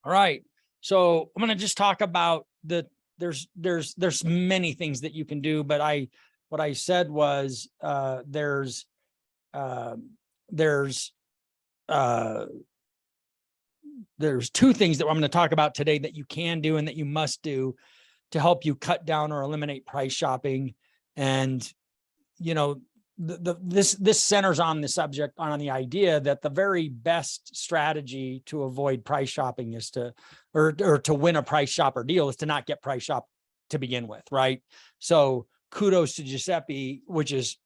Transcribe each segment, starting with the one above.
All right. So I'm going to just talk about there's many things that you can do, but what I said was, uh, there's, uh, there's two things that I'm going to talk about today that you can do and that you must do to help you cut down or eliminate price shopping. And, you know, this centers on the subject, on the idea that the very best strategy to avoid price shopping is or to win a price shopper deal is to not get price shop to begin with, right? So kudos to Giuseppe, which is,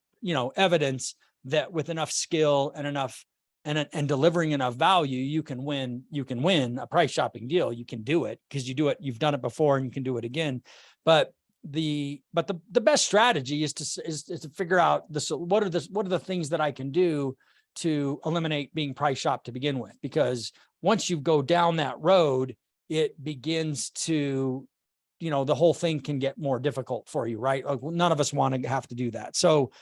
evidence that with enough skill and enough and delivering enough value, you can win a price shopping deal. You can do it because you've done it before and you can do it again. But the best strategy is to figure out what are the things that I can do to eliminate being price shopped to begin with, because once you go down that road, it begins to, the whole thing can get more difficult for you, right? Like, none of us want to have to do that. So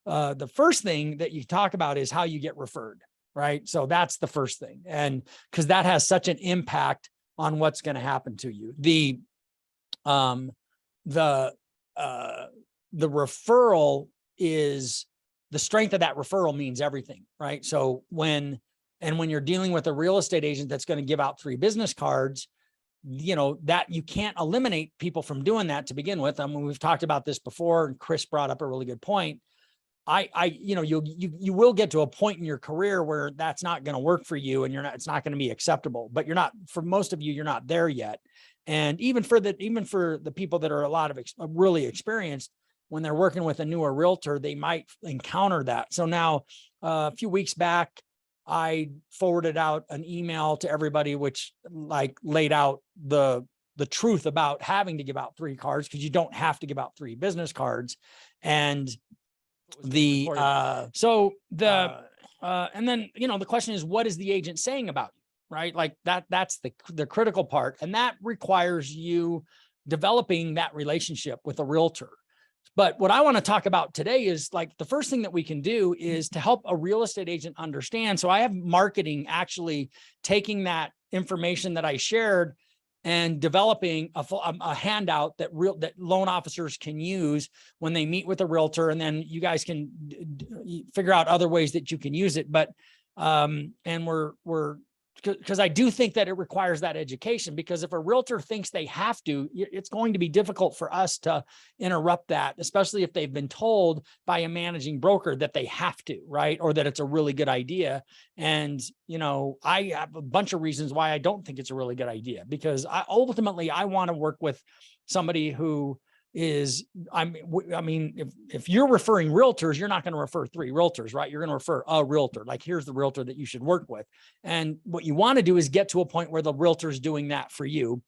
the first thing that you talk about is how you get referred, right? So that's the first thing. And because that has such an impact on what's going to happen to you. The referral is the strength of that referral means everything, right? So when you're dealing with a real estate agent that's going to give out 3 business cards, that you can't eliminate people from doing that to begin with. I mean, we've talked about this before, and Chris brought up a really good point. You will get to a point in your career where that's not going to work for you, and it's not going to be acceptable, but for most of you, you're not there yet. And even for the people that are really experienced, when they're working with a newer realtor, they might encounter that. So now, a few weeks back, I forwarded out an email to everybody, which laid out the truth about having to give out 3 cards, because you don't have to give out 3 business cards. And and then, the question is, what is the agent saying about you, right? Like that's the critical part. And that requires you developing that relationship with a realtor. But what I want to talk about today is the first thing that we can do is to help a real estate agent understand. So I have marketing actually taking that information that I shared and developing a handout that loan officers can use when they meet with a realtor, and then you guys can figure out other ways that you can use it. But because I do think that it requires that education, because if a realtor thinks they have to, it's going to be difficult for us to interrupt that, especially if they've been told by a managing broker that they have to, right? Or that it's a really good idea. And, I have a bunch of reasons why I don't think it's a really good idea, because ultimately I want to work with somebody who is, if you're referring realtors, you're not going to refer 3 realtors, right? You're going to refer a realtor. Like, here's the realtor that you should work with. And what you want to do is get to a point where the realtor is doing that for you,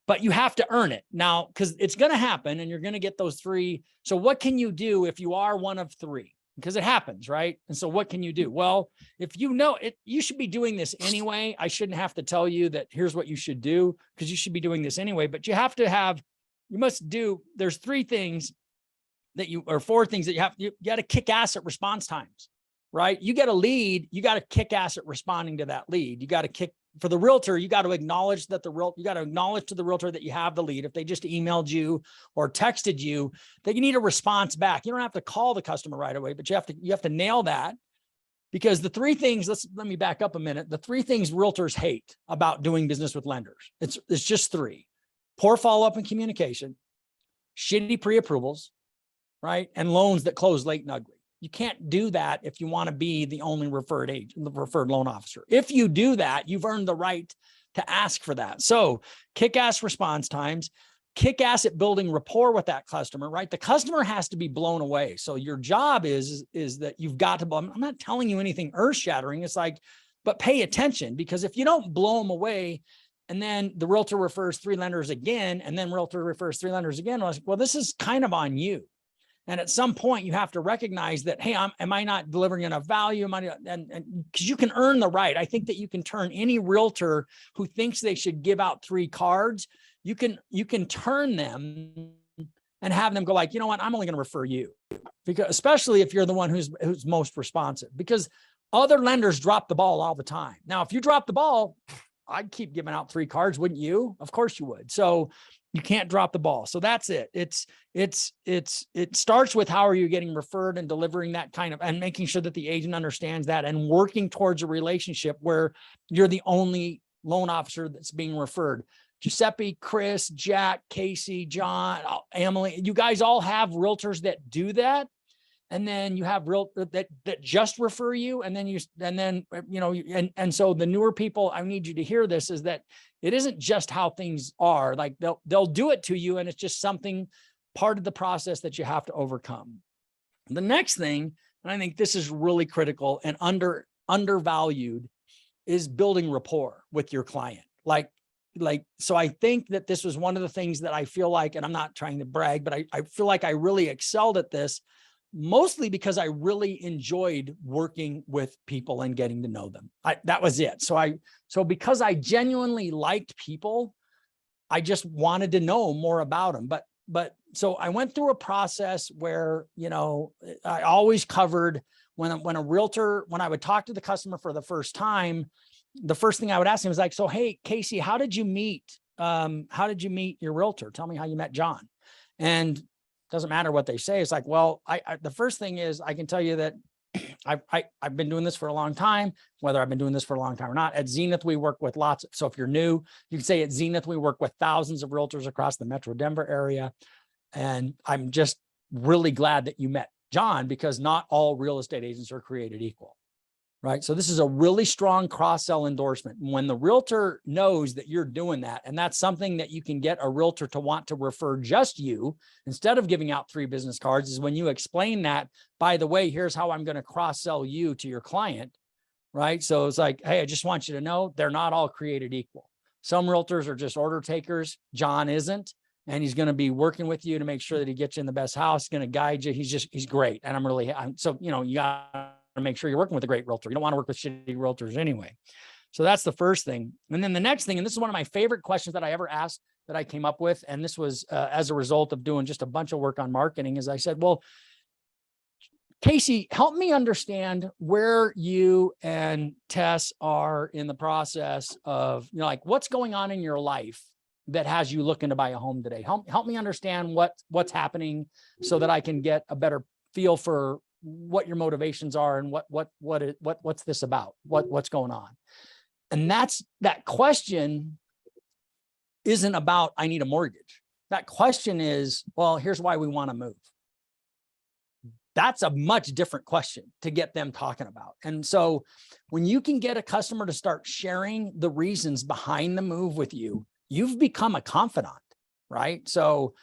but you have to earn it now, because it's going to happen and you're going to get those 3. So what can you do if you are one of 3? Because it happens, right? And so what can you do? Well, if you know it, you should be doing this anyway. I shouldn't have to tell you that here's what you should do, because you should be doing this anyway, but there's 3 things or 4 things that you got to kick ass at response times, right? You get a lead, you got to kick ass at responding to that lead. You got to for the realtor, you got to acknowledge to the realtor that you have the lead. If they just emailed you or texted you, that you need a response back. You don't have to call the customer right away, but you have to nail that. Because the 3 things, let me back up a minute. The 3 things realtors hate about doing business with lenders, it's just 3. Poor follow-up and communication, shitty pre-approvals, right? And loans that close late and ugly. You can't do that if you want to be the only referred loan officer. If you do that, you've earned the right to ask for that. So kick-ass response times, kick-ass at building rapport with that customer, right? The customer has to be blown away. So your job is that you've got to, I'm not telling you anything earth-shattering. It's but pay attention, because if you don't blow them away, and then the realtor refers 3 lenders again, and then realtor refers 3 lenders again, well, this is kind of on you. And at some point you have to recognize that, hey, am I not delivering enough value? And because you can earn the right. I think that you can turn any realtor who thinks they should give out 3 cards, you can turn them and have them go you know what, I'm only going to refer you, because especially if you're the one who's most responsive, because other lenders drop the ball all the time. Now, if you drop the ball, I'd keep giving out 3 cards, wouldn't you? Of course you would. So you can't drop the ball. So that's it. It starts with how are you getting referred and delivering that kind of, and making sure that the agent understands that and working towards a relationship where you're the only loan officer that's being referred. Giuseppe, Chris, Jack, Casey, John, Emily, you guys all have realtors that do that. And then you have that just refer you. And then so the newer people, I need you to hear this, is that it isn't just how things are. Like they'll do it to you. And it's just something, part of the process that you have to overcome. The next thing, and I think this is really critical and undervalued, is building rapport with your client. So I think that this was one of the things that I feel like, and I'm not trying to brag, but I feel like I really excelled at this, mostly because I really enjoyed working with people and getting to know them. That was it. So because I genuinely liked people, I just wanted to know more about them. But so I went through a process where, I always covered when I would talk to the customer for the first time, the first thing I would ask him was like, so, hey, Casey, how did you meet your realtor? Tell me how you met John. And doesn't matter what they say. It's like, well, the first thing is I can tell you that I've been doing this for a long time, whether I've been doing this for a long time or not. At Zenith, we work with lots. So if you're new, you can say at Zenith, we work with thousands of realtors across the Metro Denver area. And I'm just really glad that you met John, because not all real estate agents are created equal. Right. So this is a really strong cross-sell endorsement. When the realtor knows that you're doing that, and that's something that you can get a realtor to want to refer just you instead of giving out 3 business cards, is when you explain that, by the way, here's how I'm going to cross-sell you to your client. Right. So it's like, hey, I just want you to know they're not all created equal. Some realtors are just order takers. John isn't. And he's going to be working with you to make sure that he gets you in the best house, going to guide you. He's great. And you got to make sure you're working with a great realtor. You don't want to work with shitty realtors anyway. So that's the first thing. And then the next thing, and this is one of my favorite questions that I ever asked that I came up with, and this was as a result of doing just a bunch of work on marketing, is I said, well, Casey, help me understand where you and Tess are in the process of, what's going on in your life that has you looking to buy a home today. Help me understand what's happening so that I can get a better feel for what your motivations are and what's this about, what's going on. And that question isn't about, I need a mortgage. That question is, well, here's why we want to move. That's a much different question to get them talking about. And so when you can get a customer to start sharing the reasons behind the move with you, you've become a confidant, right? So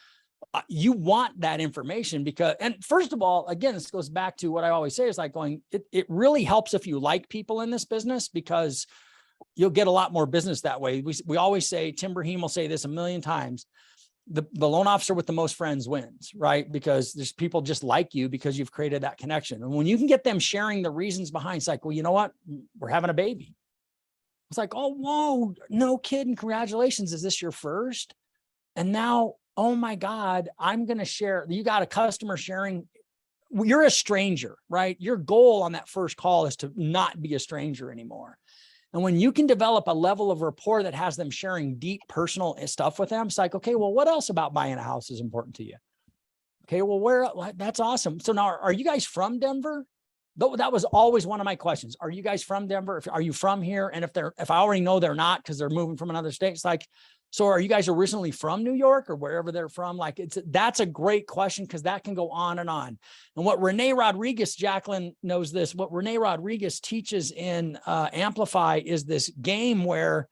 you want that information because, and first of all, again, this goes back to what I always say is like it really helps if you like people in this business, because you'll get a lot more business that way. We always say, Tim Braheem will say this a million times, the loan officer with the most friends wins, right? Because there's people just like you because you've created that connection. And when you can get them sharing the reasons behind, it's like, well, you know what? We're having a baby. It's like, oh, whoa, no kidding. Congratulations. Is this your first? And now, oh my God, I'm going to share. You got a customer sharing. You're a stranger, right? Your goal on that first call is to not be a stranger anymore. And when you can develop a level of rapport that has them sharing deep personal stuff with them, it's like, okay, well, what else about buying a house is important to you? Okay, well, that's awesome. So now, are you guys from Denver? That was always one of my questions. Are you guys from Denver? Are you from here? And if I already know they're not because they're moving from another state, it's like, so are you guys originally from New York or wherever they're from? Like that's a great question because that can go on and on. And what Renee Rodriguez, Jacqueline knows this, what Renee Rodriguez teaches in Amplify is this game where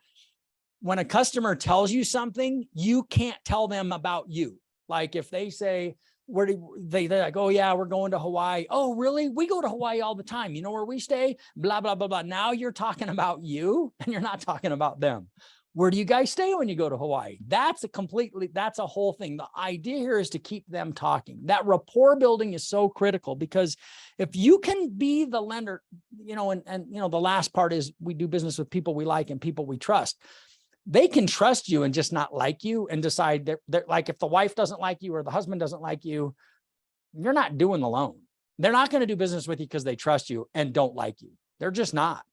when a customer tells you something, you can't tell them about you. Like if they say, they're like, oh yeah, we're going to Hawaii. Oh, really? We go to Hawaii all the time. You know where we stay? Blah, blah, blah, blah. Now you're talking about you and you're not talking about them. Where do you guys stay when you go to Hawaii? That's a whole thing. The idea here is to keep them talking. That rapport building is so critical because if you can be the lender, and the last part is we do business with people we like and people we trust. They can trust you and just not like you and decide that like if the wife doesn't like you or the husband doesn't like you, you're not doing the loan. They're not going to do business with you because they trust you and don't like you. They're just not.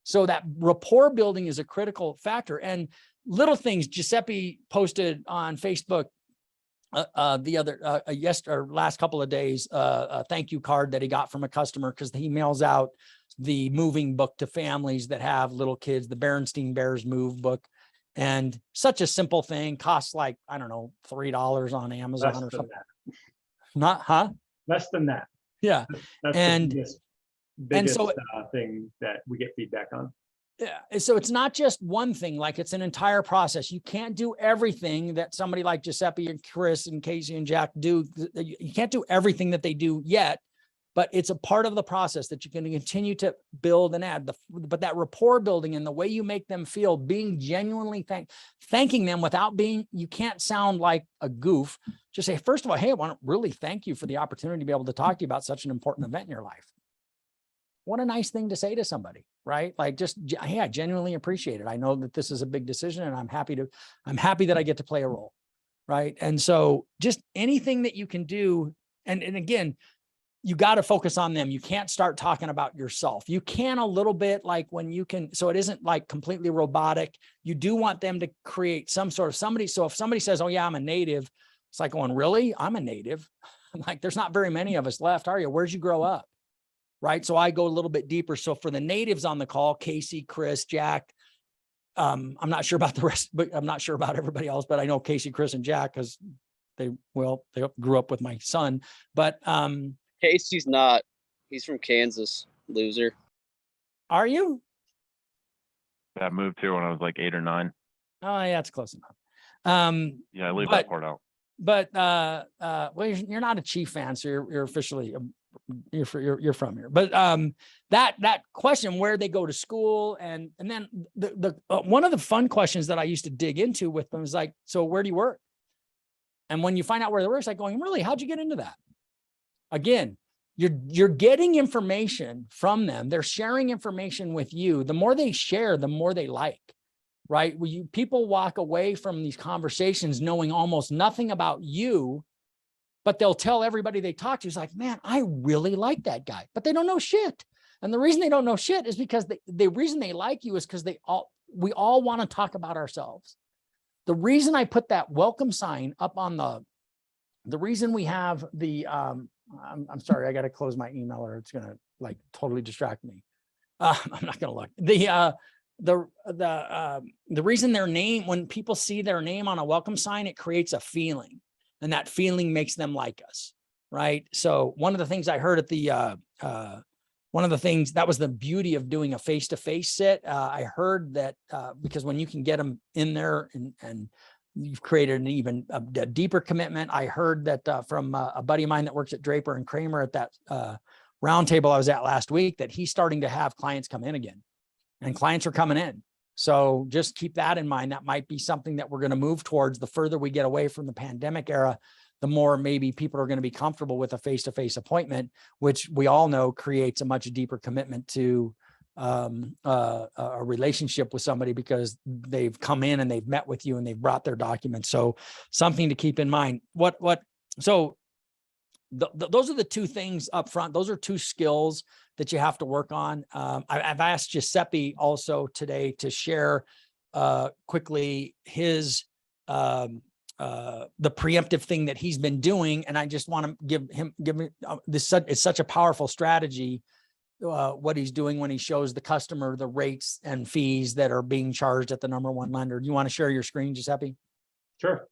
So that rapport building is a critical factor. And little things, Giuseppe posted on Facebook the other last couple of days, a thank you card that he got from a customer, because he mails out the moving book to families that have little kids, the Berenstein Bears Move book. And such a simple thing, costs like, I don't know, $3 on Amazon or something. Not, huh? Less than that. Yeah. That's And the biggest so thing that we get feedback on. yeah. So it's not just one thing, like it's an entire process. You can't do everything that somebody like Giuseppe and Chris and Casey and Jack do. You can't do everything that they do yet, but it's a part of the process that you're going to continue to build and add. But that rapport building and the way you make them feel, being genuinely thanking them without being, you can't sound like a goof. Just say, first of all, hey, I want to really thank you for the opportunity to be able to talk to you about such an important event in your life. What a nice thing to say to somebody, right? Like, just, hey, I genuinely appreciate it. I know that this is a big decision, and I'm happy that I get to play a role, right? And so just anything that you can do. And again, you got to focus on them. You can't start talking about yourself. You can a little bit, like when you can, so it isn't like completely robotic. You do want them to create some sort of somebody. So if somebody says, oh yeah, I'm a native, it's like going, really? I'm a native. Like, there's not very many of us left, are you? Where'd you grow up? Right. So I go a little bit deeper. So for the natives on the call, Casey, Chris, Jack, I'm not sure about the rest, but I'm not sure about everybody else, but I know Casey, Chris, and Jack, because they grew up with my son. But Casey's not, he's from Kansas, loser. Are you? I moved here when I was like 8 or 9. Oh yeah, it's close enough. Yeah, I leave that part out. But well, you're not a Chief fan, so you're officially you're from here. But that question, where they go to school, and then the one of the fun questions that I used to dig into with them is like, so where do you work? And when you find out where they work, it's like going, really, how'd you get into that? Again, you're getting information from them. They're sharing information with you. The more they share, the more they like. Right? People walk away from these conversations knowing almost nothing about you, but they'll tell everybody they talk to, is like, man, I really like that guy, but they don't know shit. And the reason they don't know shit is because the reason they like you is because we all want to talk about ourselves. The reason I put that welcome sign up on the reason we have the, I'm sorry, I got to close my email or it's going to like totally distract me. I'm not going to look. The reason their name, when people see their name on a welcome sign, it creates a feeling, and that feeling makes them like us. Right. So one of the things I heard at one of the things that was the beauty of doing a face-to-face sit. I heard that because when you can get them in there and you've created an even a deeper commitment. I heard that from a buddy of mine that works at Draper and Kramer at that roundtable I was at last week, that he's starting to have clients come in again. And clients are coming in. So just keep that in mind. That might be something that we're going to move towards. The further we get away from the pandemic era, the more maybe people are going to be comfortable with a face-to-face appointment, which we all know creates a much deeper commitment to a relationship with somebody, because they've come in and they've met with you and they've brought their documents. So something to keep in mind. So those are the two things up front. Those are two skills that you have to work on. I've asked Giuseppe also today to share quickly his the preemptive thing that he's been doing, and I just want to give me this. It's such a powerful strategy. What he's doing when he shows the customer the rates and fees that are being charged at the #1 lender. Do you want to share your screen, Giuseppe? Sure.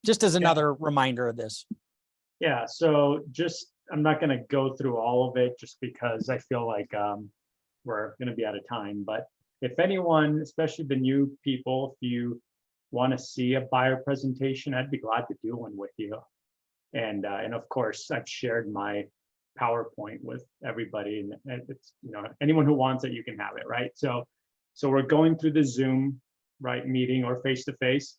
Just as another reminder of this. Yeah, so I'm not going to go through all of it just because I feel like we're going to be out of time. But if anyone, especially the new people, if you want to see a buyer presentation, I'd be glad to do one with you. And of course, I've shared my PowerPoint with everybody, and it's, anyone who wants it, you can have it, right? So we're going through the Zoom, right, meeting or face-to-face.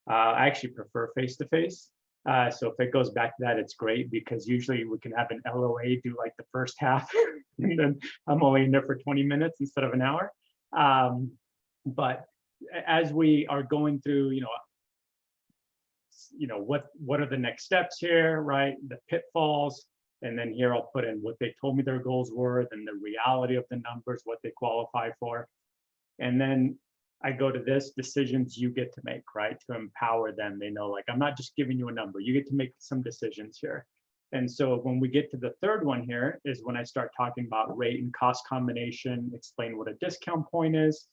I actually prefer face-to-face. So if it goes back to that, it's great, because usually we can have an LOA do like the first half, and then I'm only in there for 20 minutes instead of an hour. But as we are going through, what are the next steps here, right? The pitfalls, And then here I'll put in what they told me their goals were, then the reality of the numbers, what they qualify for. And then I go to this, decisions you get to make, right? To empower them. They know, like, I'm not just giving you a number, you get to make some decisions here. And so when we get to the third one here is when I start talking about rate and cost combination, explain what a discount point is,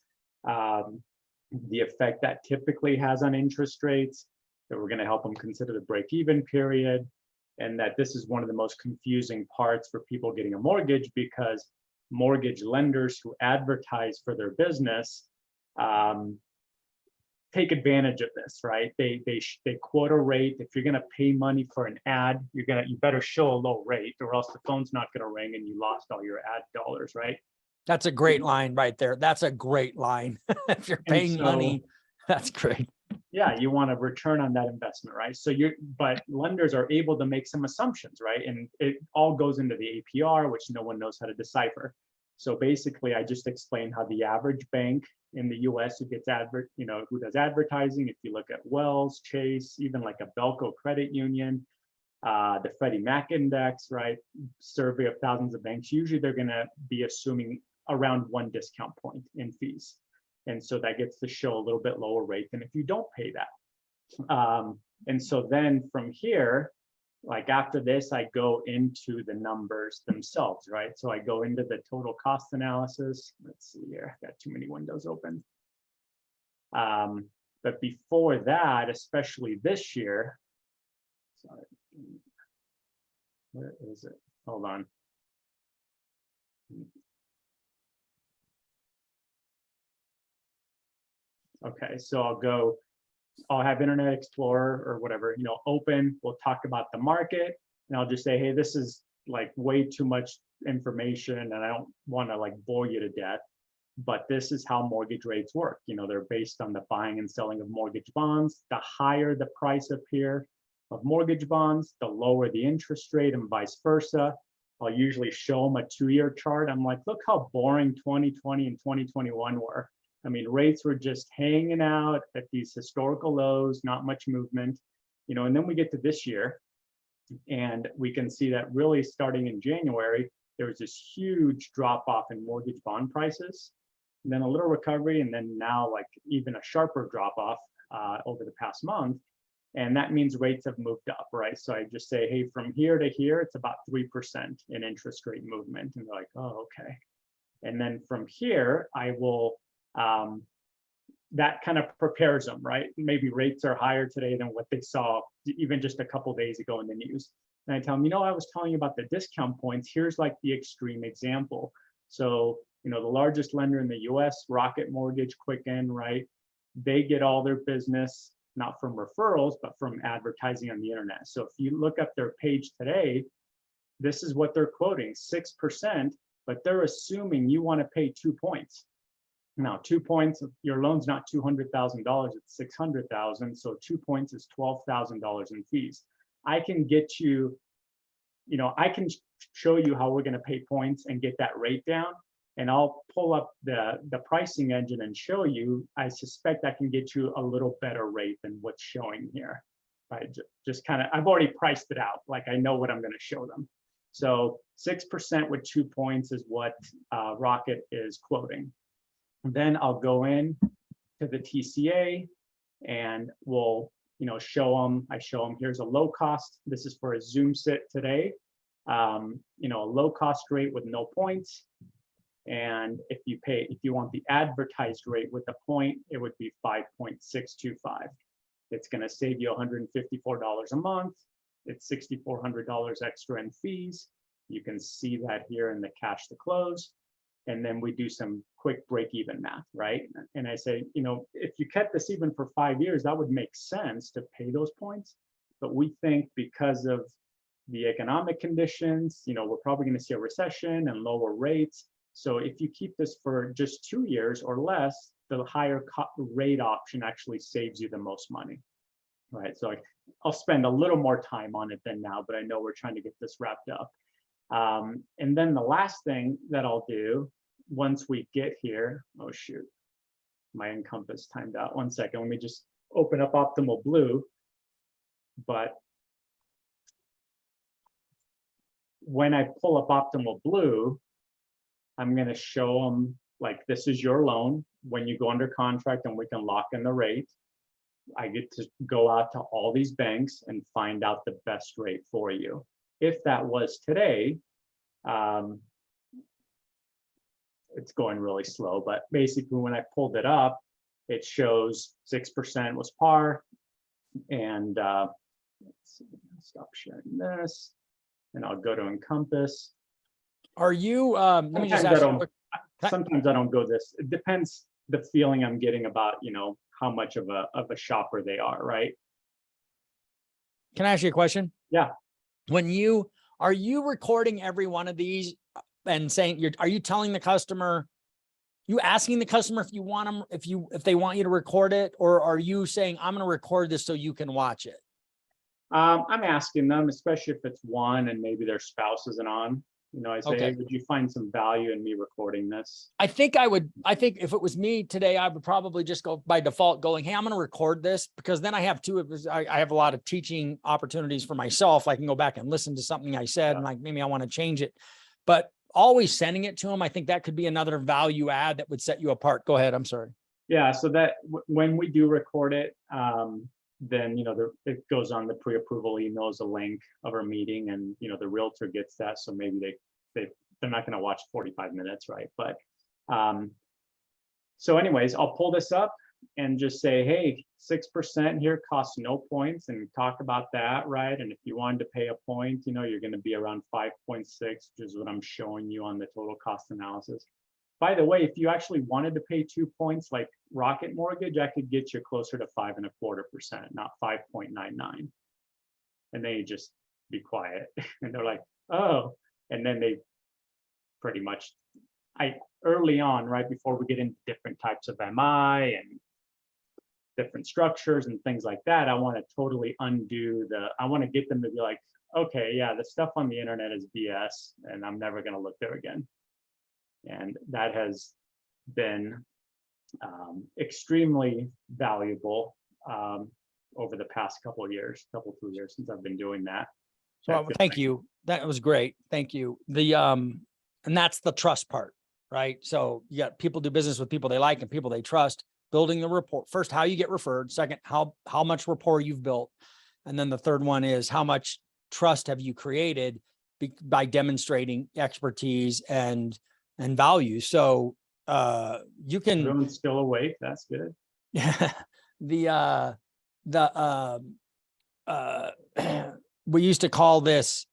the effect that typically has on interest rates, that we're going to help them consider the break-even period, and that this is one of the most confusing parts for people getting a mortgage, because mortgage lenders who advertise for their business take advantage of this, right? They quote a rate. If you're going to pay money for an ad, you better show a low rate, or else the phone's not going to ring and you lost all your ad dollars, right? That's a great line right there. That's a great line. If you're And paying so- money, that's great. Yeah, you want a return on that investment, right? So but lenders are able to make some assumptions, right? And it all goes into the APR, which no one knows how to decipher. So basically, I just explained how the average bank in the US who gets who does advertising, if you look at Wells, Chase, even like a Belco Credit Union, the Freddie Mac Index, right? Survey of thousands of banks, usually they're gonna be assuming around 1 discount point in fees. And so that gets to show a little bit lower rate than if you don't pay that. And so then from here, like after this, I go into the numbers themselves, right? So I go into the total cost analysis. Let's see here, I've got too many windows open. But before that, especially this year, sorry, where is it? Hold on. Okay, so I'll have Internet Explorer or whatever, open. We'll talk about the market, and I'll just say, hey, this is like way too much information, and I don't want to like bore you to death, but this is how mortgage rates work. They're based on the buying and selling of mortgage bonds. The higher the price up here of mortgage bonds, the lower the interest rate, and vice versa. I'll usually show them a 2-year chart. I'm like, look how boring 2020 and 2021 were. I mean, rates were just hanging out at these historical lows, not much movement, and then we get to this year, and we can see that really starting in January, there was this huge drop off in mortgage bond prices, and then a little recovery, and then now like even a sharper drop off over the past month. And that means rates have moved up, right? So I just say, hey, from here to here, it's about 3% in interest rate movement. And they're like, oh, okay. And then from here, I will, that kind of prepares them, right? Maybe rates are higher today than what they saw even just a couple days ago in the news. And I tell them, I was telling you about the discount points. Here's like the extreme example. So, the largest lender in the US, Rocket Mortgage, Quicken, right? They get all their business not from referrals, but from advertising on the internet. So if you look up their page today, this is what they're quoting, 6%, but they're assuming you want to pay 2 points. Now, 2 points, your loan's not $200,000, it's $600,000. So 2 points is $12,000 in fees. I can get you, I can show you how we're going to pay points and get that rate down. And I'll pull up the pricing engine and show you. I suspect I can get you a little better rate than what's showing here. Right? Just kind of, I've already priced it out. Like I know what I'm going to show them. So 6% with 2 points is what Rocket is quoting. And then I'll go in to the TCA and we'll, show them. I show them here's a low cost. This is for a Zoom sit today. A low cost rate with no points. And if you want the advertised rate with a point, it would be 5.625. It's going to save you $154 a month. It's $6,400 extra in fees. You can see that here in the cash to close. And then we do some quick break-even math, right? And I say, if you kept this even for 5 years, that would make sense to pay those points. But we think because of the economic conditions, we're probably going to see a recession and lower rates. So if you keep this for just 2 years or less, the higher rate option actually saves you the most money, right? So I'll spend a little more time on it than now, but I know we're trying to get this wrapped up. And then the last thing that I'll do once we get here, oh shoot, my Encompass timed out. 1 second, let me just open up Optimal Blue. But when I pull up Optimal Blue, I'm going to show them like, this is your loan. When you go under contract and we can lock in the rate, I get to go out to all these banks and find out the best rate for you. If that was today, it's going really slow, but basically when I pulled it up, it shows 6% was par. And let's see, stop sharing this, and I'll go to Encompass. Are you, let me just Sometimes ask I you, a don't- quick- Sometimes I don't go this. It depends the feeling I'm getting about, how much of a shopper they are, right? can I ask you a question? Yeah. Are you recording every one of these and saying, are you telling the customer, you asking the customer if you want them, if they want you to record it, or are you saying, I'm going to record this so you can watch it? I'm asking them, especially if it's one and maybe their spouse isn't on, I say, Okay. hey, would you find some value in me recording this? I think if it was me today, I would probably just go by default going, hey, I'm going to record this, because then I have I have a lot of teaching opportunities for myself. I can go back and listen to something I said and like, maybe I want to change it, but always sending it to them. I think that could be another value add that would set you apart. Go ahead. I'm sorry. Yeah, so that when we do record it, then, it goes on the pre-approval emails, a link of our meeting, and, the realtor gets that. So maybe they're not going to watch 45 minutes, right? But so anyways, I'll pull this up and just say, hey, 6% here costs no points, and talk about that, right? And if you wanted to pay a point, you're going to be around 5.6, which is what I'm showing you on the total cost analysis. By the way, if you actually wanted to pay 2 points like Rocket Mortgage, I could get you closer to 5.25%, not 5.99. And then you just be quiet. And they're like, oh, and then they pretty much, early on, right before we get into different types of MI and different structures and things like that, I want to totally undo I want to get them to be like, okay, yeah, the stuff on the internet is BS and I'm never going to look there again. And that has been extremely valuable over the past couple of years, 2 years since I've been doing that. So thank you. That was great. Thank you. And that's the trust part, right? So you got people do business with people they like and people they trust, building the rapport. First, how you get referred. Second, how much rapport you've built. And then the third one is how much trust have you created by demonstrating expertise and value. So you can. Everyone's still awake. That's good. We used to call this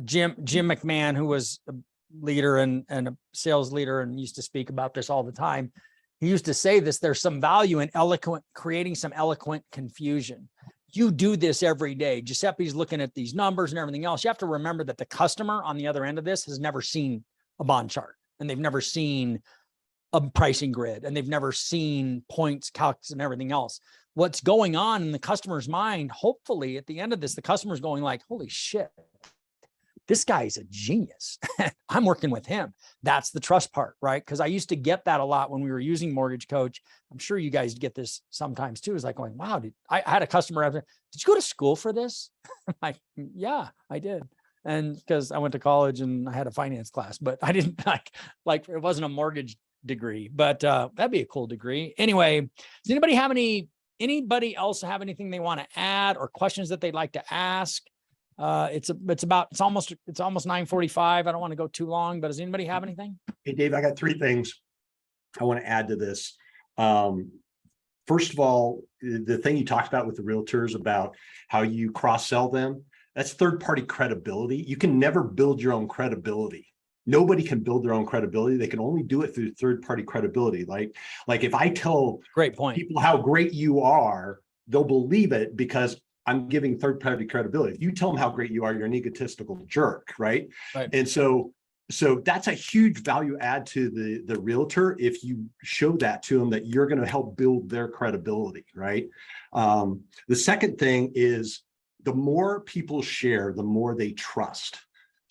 Jim McMahon, who was a leader and a sales leader and used to speak about this all the time. He used to say this, there's some value in creating some eloquent confusion. You do this every day. Giuseppe's looking at these numbers and everything else. You have to remember that the customer on the other end of this has never seen a bond chart, and they've never seen a pricing grid, and they've never seen points, calcs, and everything else. What's going on in the customer's mind, hopefully at the end of this, the customer's going like, holy shit, this guy's a genius. I'm working with him. That's the trust part, right? Because I used to get that a lot when we were using Mortgage Coach. I'm sure you guys get this sometimes too. It's like going, wow, I had a customer, did you go to school for this? I'm like, yeah, I did. And because I went to college and I had a finance class, but I didn't like it wasn't a mortgage degree, but that'd be a cool degree. Anyway, does anybody else have anything they want to add or questions that they'd like to ask? It's almost 9:45. I don't want to go too long, but does anybody have anything? Hey, Dave, I got 3 things I want to add to this. First of all, the thing you talked about with the realtors about how you cross-sell them, that's third-party credibility. You can never build your own credibility. Nobody can build their own credibility. They can only do it through third-party credibility. Like if I tell Great point. people how great you are, they'll believe it because I'm giving third-party credibility. If you tell them how great you are, you're an egotistical jerk, right? And so that's a huge value add to the realtor if you show that to them that you're going to help build their credibility, right? The second thing is the more people share, the more they trust.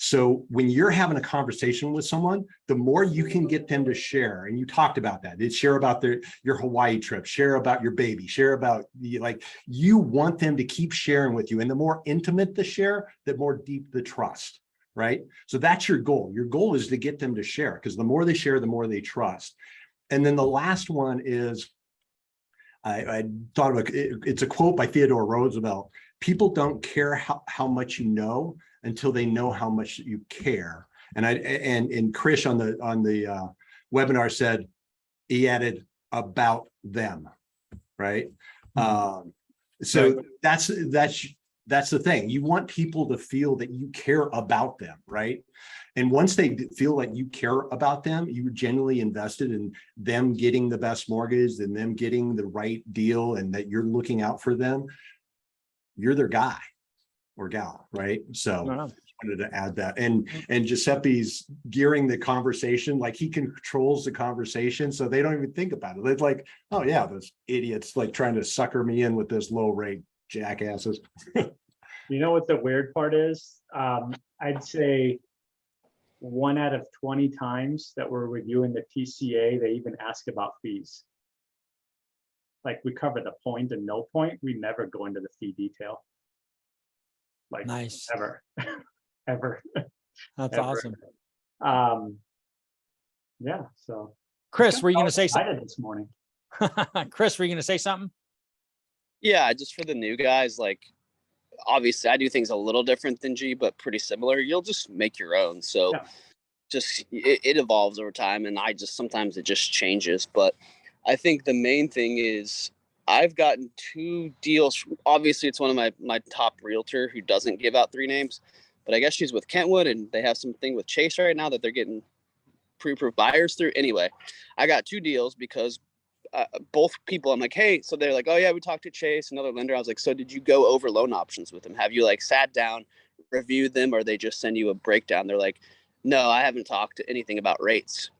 So when you're having a conversation with someone, the more you can get them to share, and you talked about that, they share about your Hawaii trip, share about your baby, share about you want them to keep sharing with you. And the more intimate the share, the more deep the trust, right? So that's your goal. Your goal is to get them to share, because the more they share, the more they trust. And then the last one is, I thought of it's a quote by Theodore Roosevelt. People don't care how much you know until they know how much you care. And Krish on the webinar said, he added about them, right? So Right. that's the thing. You want people to feel that you care about them, right? And once they feel like you care about them, you genuinely invested in them getting the best mortgage and them getting the right deal, and that you're looking out for them, you're their guy or gal, right? So No, no. just wanted to add that. And Giuseppe's gearing the conversation, like he controls the conversation, so they don't even think about it. They're like, oh yeah, those idiots like trying to sucker me in with this low rate, jackasses. You know what the weird part is? I'd say 1 out of 20 times that we're reviewing the TCA, they even ask about fees. Like we cover the point and no point, we never go into the fee detail. Like Nice. ever, ever. That's ever. awesome. Yeah, so. Chris, were you I going to was say excited this morning. something? Chris, were you going to say something? Yeah, just for the new guys, like obviously I do things a little different than G, but pretty similar. You'll just make your own. So Yeah. just it evolves over time, and sometimes it just changes. But I think the main thing is I've gotten 2 deals. Obviously, it's one of my top realtor who doesn't give out 3 names, but I guess she's with Kentwood, and they have something with Chase right now that they're getting pre-approved buyers through. Anyway, I got 2 deals because both people, I'm like, hey, so they're like, oh yeah, we talked to Chase, another lender. I was like, so did you go over loan options with them? Have you like sat down, reviewed them, or they just send you a breakdown? They're like, no, I haven't talked to anything about rates.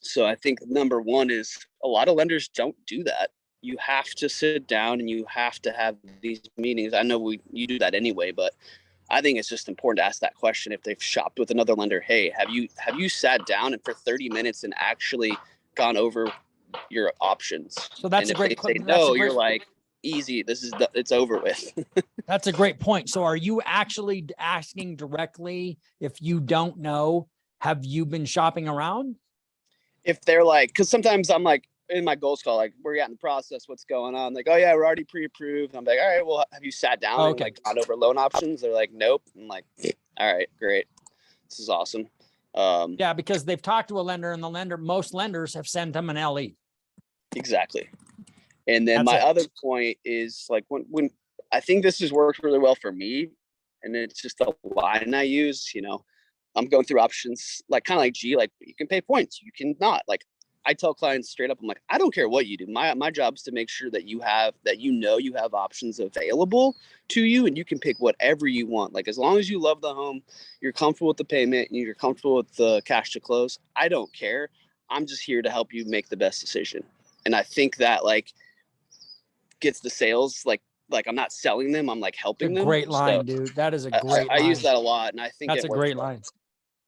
So I think number one is a lot of lenders don't do that. You have to sit down and you have to have these meetings. I know you do that anyway, but I think it's just important to ask that question if they've shopped with another lender. Hey, have you sat down and for 30 minutes and actually gone over your options? So that's and a if great they say that's a no, great- you're like, easy. It's over with. That's a great point. So are you actually asking directly if you don't know, have you been shopping around? If they're like, because sometimes I'm like in my goals call, like, where you at in the process, what's going on? Like, oh yeah, we're already pre-approved. I'm like, all right, well, have you sat down and Okay. like gone over loan options? They're like, nope. I'm like, all right, great. This is awesome. Yeah, because they've talked to a lender and most lenders have sent them an LE. Exactly. And then That's my it. other point is like when I think this has worked really well for me, and it's just the line I use, I'm going through options like kind of like G, like you can pay points, you can not. Like I tell clients straight up, I'm like, I don't care what you do. My job is to make sure that you have options available to you and you can pick whatever you want. Like as long as you love the home, you're comfortable with the payment, and you're comfortable with the cash to close, I don't care. I'm just here to help you make the best decision. And I think that like gets the sales, like I'm not selling them, I'm like helping It's a them. great line, So dude. That is a great I line. use that a lot, and I think That's it a works great well. line.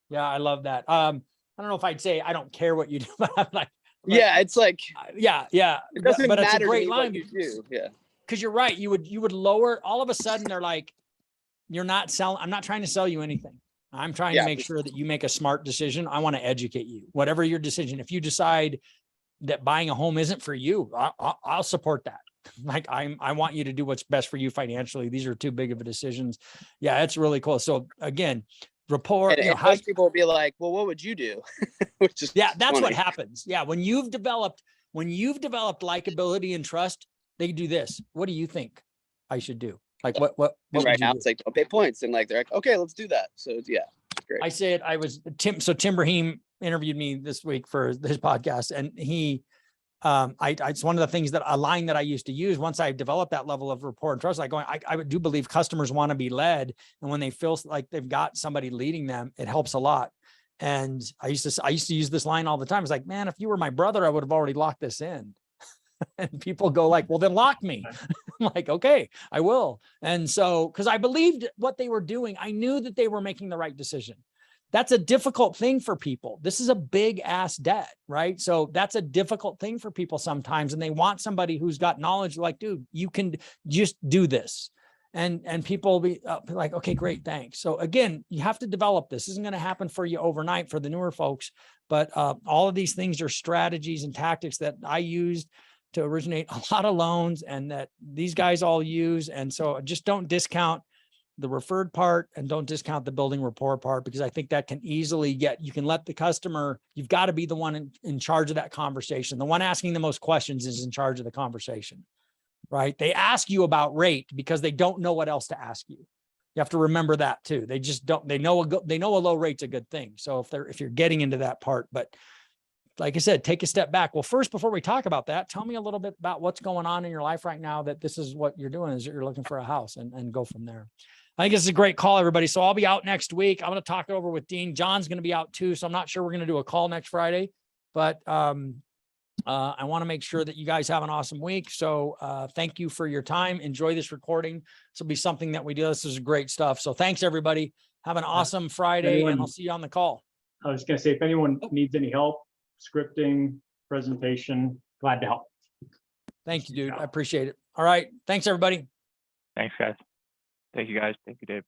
Yeah, I love that. I don't know if I'd say I don't care what you do, but I'm like, Yeah, it's like yeah. it doesn't but it's a matter to great me line what you do. Yeah. because you're right. You would lower all of a sudden. They're like, you're not selling. I'm not trying to sell you anything. I'm trying to make sure that you make a smart decision. I want to educate you. Whatever your decision, if you decide that buying a home isn't for you, I'll support that. Like I want you to do what's best for you financially. These are too big of a decisions. Yeah, it's really cool. So again, rapport. And most people will be like, well, what would you do? Which is that's funny. what happens. Yeah, when you've developed likability and trust, they do this. What do you think I should do? Like what And would right you now do? it's like, don't pay points, and like they're like, okay, let's do that. So yeah, great. I said I was Tim. So Tim Brahim interviewed me this week for his podcast, and he, it's one of the things a line that I used to use once I developed that level of rapport and trust. Like I do believe customers want to be led, and when they feel like they've got somebody leading them, it helps a lot. And I used to use this line all the time. It's like, man, if you were my brother, I would have already locked this in. And people go like, well, then lock me. I'm like, okay, I will. And so, because I believed what they were doing, I knew that they were making the right decision. That's a difficult thing for people. This is a big ass debt, right? So that's a difficult thing for people sometimes. And they want somebody who's got knowledge like, dude, you can just do this. and people will be like, okay, great, thanks. So again, you have to develop this. This isn't going to happen for you overnight for the newer folks, but all of these things are strategies and tactics that I used to originate a lot of loans and that these guys all use. And so just don't discount the referred part and don't discount the building rapport part, because I think that can easily you can let the customer, you've got to be the one in charge of that conversation. The one asking the most questions is in charge of the conversation, right? They ask you about rate because they don't know what else to ask you. You have to remember that too. They just don't, they know a low rate's a good thing. So if you're getting into that part, but like I said, take a step back. Well, first, before we talk about that, tell me a little bit about what's going on in your life right now, that this is what you're doing, is that you're looking for a house, and go from there. I think this is a great call, everybody. So I'll be out next week. I'm going to talk it over with Dean. John's going to be out too. So I'm not sure we're going to do a call next Friday, but I want to make sure that you guys have an awesome week. So thank you for your time. Enjoy this recording. This will be something that we do. This is great stuff. So thanks, everybody. Have an awesome Friday, and I'll see you on the call. I was going to say, if anyone needs any help, scripting, presentation, glad to help. Thank you, dude. I appreciate it. All right. Thanks, everybody. Thanks, guys. Thank you, guys. Thank you, Dave.